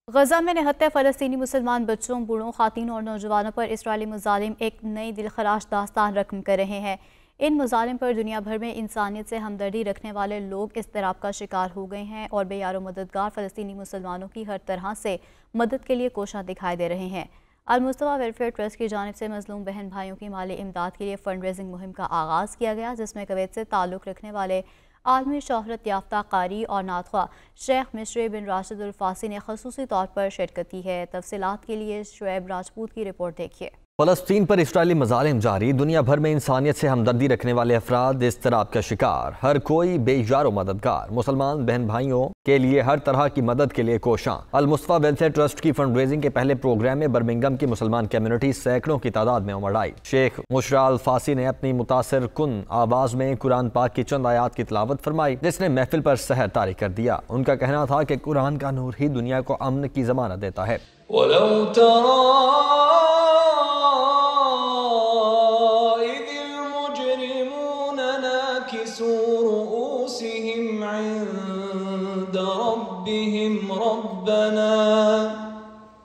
गजा में निहत्ते फ़लस्तीनी मुसलमान बच्चों, बूढ़ों, ख़ातीन और नौजवानों पर इस्राएली मुजालिम एक नई दिलखराश दास्तान रकम कर रहे हैं। इन मुजालिम पर दुनिया भर में इंसानियत से हमदर्दी रखने वाले लोग इज़्तिराब का शिकार हो गए हैं और बेयारो मददगार फ़लस्तीनी मुसलमानों की हर तरह से मदद के लिए कोशिश दिखाई दे रहे हैं। अल-मुस्तफ़ा वेलफेयर ट्रस्ट की जानिब से मज़लूम बहन भाइयों की माली इमदाद के लिए फ़ंड रेजिंग मुहिम का आगाज़ किया गया, जिसमें कुवैत से ताल्लुक़ रखने वाले आलमी शोहरत याफ्ता कारी और नातख़्वा शेख मिस्र बिन राशिद अल फासी ने ख़ुसूसी तौर पर शिरकत की है। तफसीलात के लिए शुएब राजपूत की रिपोर्ट देखिए। फ़लस्तीन पर इस्राएली मज़ालिम जारी, दुनिया भर में इंसानियत से हमदर्दी रखने वाले अफराद इज़्तिराब का शिकार, हर कोई बेयारो मददगार, मुसलमान बहन भाइयों के लिए हर तरह की मदद के लिए कोशां। अल-मुस्तफ़ा वेलफेयर ट्रस्ट की फंड रेजिंग के पहले प्रोग्राम में बर्मिंघम की मुसलमान कम्युनिटी सैकड़ों की तादाद में उमड़ आई। शेख मिस्र अल फासी ने अपनी मुतासिर कुन आवाज़ में कुरान पाक की चंद आयात की तिलावत फरमाई, जिसने महफिल पर सहर तारी कर दिया। उनका कहना था कि कुरान का नूर ही दुनिया को अमन की ज़मानत देता है।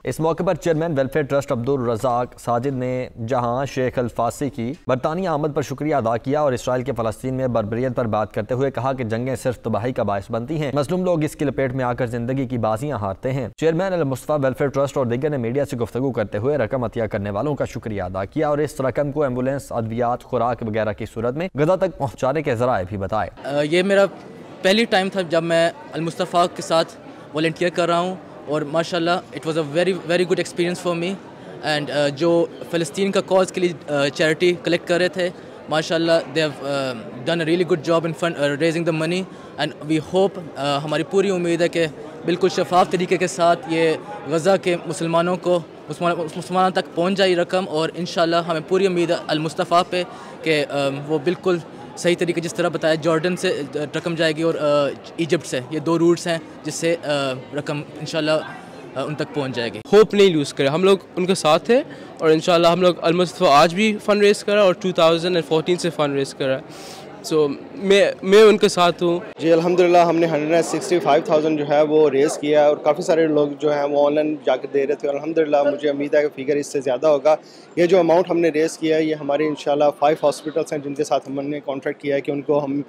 इस मौके पर chairman welfare trust Abdul Razzaq Sajid ने जहां शेख अल फासी की बरतानिया आमद पर शुक्रिया अदा किया और इसराइल के फ़लस्तीन में बर्बरियत पर बात करते हुए कहा कि जंगें सिर्फ तबाही का बायस बनती हैं, मजलूम लोग इसकी लपेट में आकर जिंदगी की बाजियां हारते हैं। चेयरमैन अल-मुस्तफ़ा वेलफेयर ट्रस्ट और दीगर ने मीडिया से गुफ्तगू करते हुए रकम अतिया करने वालों का शुक्रिया अदा किया और इस रकम को एम्बुलेंस, अद्वियात, खुराक वगैरह की सूरत में गजा तक पहुँचाने के ज़राए भी बताए। ये मेरा पहली टाइम था जब मैं अल-मुस्तफ़ा के साथ वॉलंटियर कर रहा हूँ और माशाल्लाह it was a very good experience for me. And जो फ़लस्तीन का कॉज के लिए चैरिटी कलेक्ट कर रहे थे, माशाल्लाह they have done a really good job in fund raising the money and we hope, हमारी पूरी उम्मीद है कि बिल्कुल शफाफ तरीके के साथ ये गज़ा के मुसलमानों को मुसलमानों तक पहुँच जाए रकम, और इंशाल्लाह हमें पूरी उम्मीद है अल-मुस्तफ़ा पे कि वो बिल्कुल सही तरीके जिस तरह बताया जॉर्डन से रकम जाएगी और इजिप्ट से, ये दो रूट्स हैं जिससे रकम इंशाल्लाह उन तक पहुंच जाएगी। होप नहीं लूज़ करें, हम लोग उनके साथ हैं और इंशाल्लाह हम लोग अल-मुस्तफ़ा आज भी फ़ंड रेज़ करा और 2014 से फ़ंड रेज़ करा। सो मैं उनके साथ हूँ जी। अल्हम्दुलिल्लाह हमने 165,000 जो है वो रेज़ किया है और काफ़ी सारे लोग जो हैं वो ऑनलाइन जाकर दे रहे थे। अल्हम्दुलिल्लाह मुझे उम्मीद है कि फ़िगर इससे ज़्यादा होगा। ये जो अमाउंट हमने रेज़ किया है ये हमारे इंशाल्लाह 5 हॉस्पिटल्स हैं जिनके साथ हमने कॉन्ट्रैक्ट किया है कि उनको हम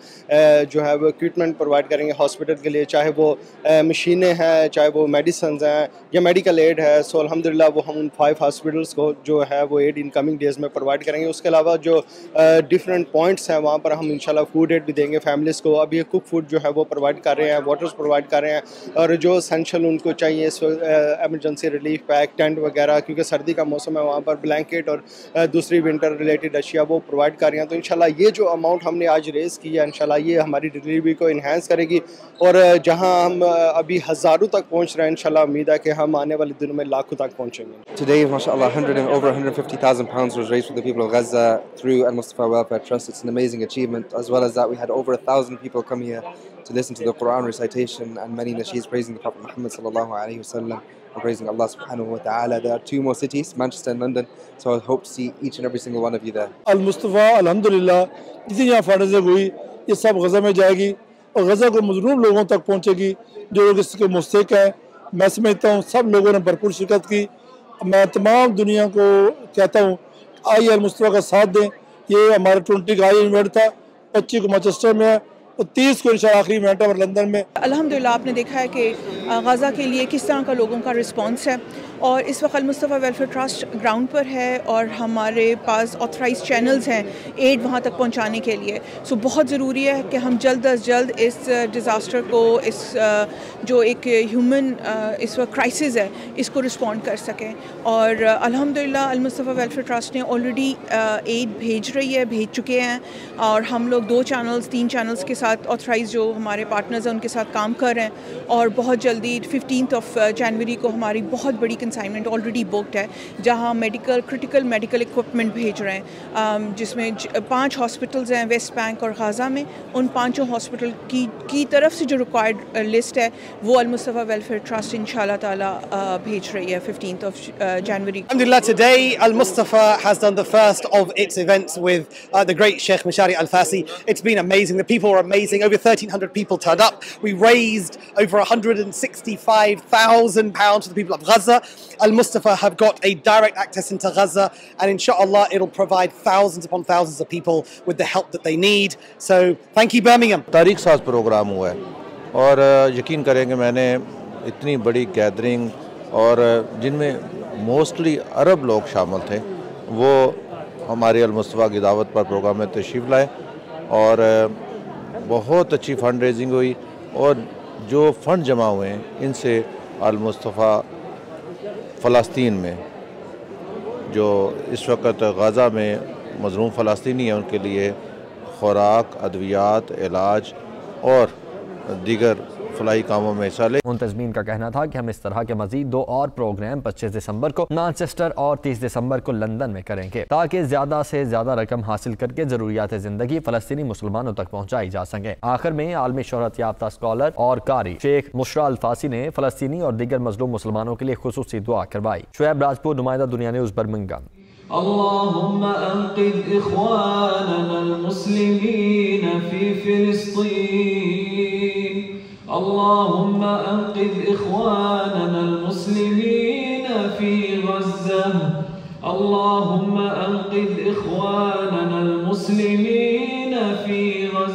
जो है वो इक्विपमेंट प्रोवाइड करेंगे हॉस्पिटल के लिए, चाहे वो मशीनें हैं, चाहे वो मेडिसिन हैं या मेडिकल एड है। सो अल्हम्दुलिल्लाह वो हम उन 5 हॉस्पिटल्स को जो है वो एड इन कमिंग डेज़ में प्रोवाइड करेंगे। उसके अलावा जो डिफरेंट पॉइंट्स हैं वहाँ पर हम इंशाल्लाह फूड एड भी देंगे फैमिलीज़ को। अभी कुक फूड जो है वो प्रोवाइड कर रहे हैं, वाटर्स प्रोवाइड कर रहे हैं और जो एसेंशियल उनको चाहिए इस एमरजेंसी रिलीफ पैक, टेंट वगैरह, क्योंकि सर्दी का मौसम है वहाँ पर ब्लैंकेट और दूसरी विंटर रिलेटेड अशिया वो प्रोवाइड कर रही हैं। तो इंशाल्लाह ये जो अमाउंट हमने आज रेज़ की है इंशाल्लाह ये हमारी डिलीवरी को इन्हेंस करेगी और जहाँ हम अभी हज़ारों तक पहुँच रहे हैं इंशाल्लाह उम्मीद है कि हम आने वाले दिनों में लाखों तक पहुँचेंगे। Today, mashallah, over 150,000 pounds was raised for the people of Gaza through Al-Mustafa Welfare Trust. It's an amazing achievement. As well as that, we had over 1,000 people come here to listen to the Quran recitation and many nasheeds praising the Prophet Muhammad sallallahu alaihi wasallam and praising Allah subhanahu wa ta'ala. There are 2 more cities, Manchester and London, so I hope to see each and every single one of you there. Al-Mustafa alhamdulillah जितनी यहाँ fund हुई ये सब गज़ा में जाएगी और गज़ा को मज़लूम लोगों तक पहुँचेगी जो लोग इसके मुस्तहिक हैं। मैं समझता हूँ सब लोगों ने भरपूर शिरकत की। मैं तमाम दुनिया को कहता हूँ आइए अल-मुस्तफ़ा का साथ दें। ये हमारा 20 का आई इवेंट था, 25 को मैनचेस्टर में है और 30 को इंशाल्लाह आखिरी इवेंट है और लंदन में। अल्हम्दुलिल्लाह आपने देखा है कि गज़ा के लिए किस तरह का लोगों का रिस्पांस है और इस वक्त अल-मुस्तफ़ा वेलफेयर ट्रस्ट ग्राउंड पर है और हमारे पास ऑथराइज चैनल्स हैं एड वहाँ तक पहुँचाने के लिए। सो बहुत ज़रूरी है कि हम जल्द अज जल्द इस डिज़ास्टर को, इस जो एक ह्यूमन इस वक्त क्राइसिस है, इसको रिस्पॉन्ड कर सकें। और अल्हम्दुलिल्लाह अल-मुस्तफ़ा वेलफेयर ट्रस्ट ने ऑलरेडी एड भेज चुके हैं और हम लोग 2 चैनल्स 3 चैनल्स के साथ ऑथराइज जो हमारे पार्टनर्स हैं उनके साथ काम कर रहे हैं और बहुत जल्दी 15 जनवरी को हमारी बहुत बड़ी कंसाइनमेंट ऑलरेडी बुकड है जहां क्रिटिकल मेडिकल इक्विपमेंट भेज रहे हैं, जिसमें 5 हॉस्पिटल्स हैं वेस्ट बैंक और गाज़ा में। उन 5 हॉस्पिटल की तरफ से जो रिक्वायर्ड लिस्ट है वो अल-मुस्तफ़ा वेलफेयर ट्रस्ट इंशाल्लाह ताला भेज रही है 15 जनवरी। Alhamdulillah, today Al-Mustafa has done the first of its events with the great Sheikh Mishari Al-Fasi. It's been amazing. The people are amazing. amazing. Over 1,300 people turned up. We raised over £165,000 for the people of Gaza. Al-Mustafa have got a direct access into Gaza, and inshallah it'll provide thousands upon thousands of people with the help that they need. So thank you, Birmingham. तारीख साज programme हुआ है और यकीन करेंगे मैंने इतनी बड़ी गैदरिंग और जिनमें मोस्टली अरब लोग शामिल थे वो हमारे अल-मुस्तफ़ा की दावत पर प्रोग्राम में तशरीफ़ लाए और बहुत अच्छी फ़ंड रेजिंग हुई और जो फ़ंड जमा हुए हैं इनसे अल-मुस्तफ़ा फ़लस्तीन में जो इस वक्त गाज़ा में मज़लूम फ़लस्तीनी हैं उनके लिए खुराक, अद्वियात, इलाज और दीगर फलाई कामों में हिस्सा ले। मुंतज़मीन का कहना था कि हम इस तरह के मजीद 2 और प्रोग्राम 25 दिसंबर को मैनचेस्टर और 30 दिसंबर को लंदन में करेंगे ताकि ज़्यादा से ज़्यादा रकम हासिल करके ज़रूरियात ज़िंदगी फ़लस्तीनी मुसलमानों तक पहुँचाई जा सके। आखिर में आलमी शोहरत याफ्ता स्कॉलर और कारी शेख मुशरा अल फासी ने फ़लस्तीनी और दीगर मजलूम मुसलमानों के लिए खुसूसी दुआ करवाई। शुएब राजपूत, नुमाइंदा दुनिया न्यूज़, बर्मिंघम। अल्लाहुम्मा अंक़िज़ इख़वानना अल-मुस्लिमीन फ़ी फ़िलिस्तीन। अल्लाहुम्मा अंक़िज़ इख़वानना अल-मुस्लिमीन फ़ी गज़्ज़ा। अल्लाहुम्मा अंक़िज़ इख़वानना अल-मुस्लिमीन फ़ी गज़्ज़ा।